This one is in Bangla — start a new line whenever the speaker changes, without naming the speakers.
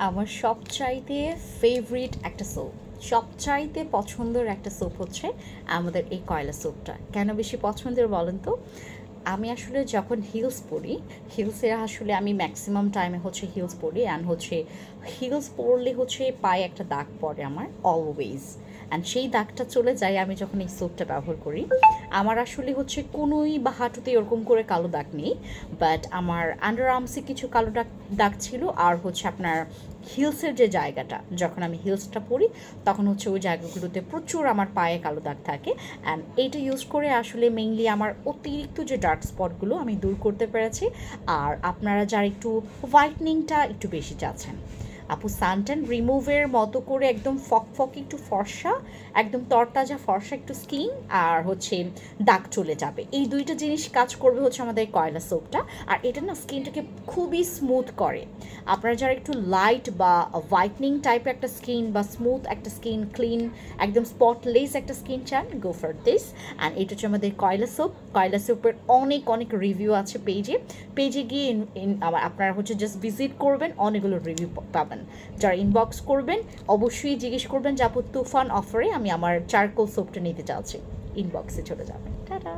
আমার সবচাইতে ফেভারিট একটা সোপ, সবচাইতে পছন্দের একটা সোপ হচ্ছে আমাদের এই কয়লা সোপটা। কেন বেশি পছন্দের বলেন তো? আমি আসলে যখন হিলস পরি, হিলসে আসলে আমি ম্যাক্সিমাম টাইমে হচ্ছে হিলস পরি, অ্যান্ড হচ্ছে হিলস পরলে হচ্ছে পায়ে একটা দাগ পড়ে আমার অলওয়েজ, অ্যান্ড সেই দাগটা চলে যায় আমি যখন এই সোপটা ব্যবহার করি। আমার আসলে হচ্ছে কোনোই বা হাঁটুতে ওরকম করে কালো দাগ নেই, বাট আমার আন্ডার আর্মসে কিছু কালো দাগ দাগ ছিল, আর হচ্ছে আপনার হিলসের যে জায়গাটা, যখন আমি হিলসটা পরি তখন হচ্ছে ওই জায়গাগুলোতে প্রচুর আমার পায়ে কালো দাগ থাকে। অ্যান্ড এইটা ইউজ করে আসলে মেইনলি আমার অতিরিক্ত যে ডার্ক স্পটগুলো আমি দূর করতে পেরেছি। আর আপনারা যারা একটু হোয়াইটনিংটা একটু বেশি চাচ্ছেন, আপু সানট্যান রিমুভের মতো করে একদম ফকফকে একটু ফর্সা, একদম তরতাজা ফর্সা একটু স্কিন, আর হচ্ছে দাগ চলে যাবে, এই দুইটা জিনিস কাজ করবে হচ্ছে আমাদের কয়লা সোপটা। আর এটা না স্কিনটাকে খুবই স্মুথ করে। আপনারা যারা একটু লাইট বা হোয়াইটনিং টাইপের একটা স্কিন বা স্মুথ একটা স্কিন, ক্লিন একদম স্পটলেস একটা স্কিন চান, গো ফর দিস। অ্যান্ড এটা হচ্ছে আমাদের কয়লা সোপ। কয়লা সোপের অনেক অনেক রিভিউ আছে পেজে, পেজে গিয়ে আপনারা হচ্ছে জাস্ট ভিজিট করবেন, অনেকগুলো রিভিউ পাবেন। যারা ইনবক্স করবেন অবশ্যই জিজ্ঞেস করবেন যে আপু তুফান অফারে আমি আমার চারকোল সোপটা নিতে চাচ্ছি, ইনবক্সে চলে যাবেন। টাটা।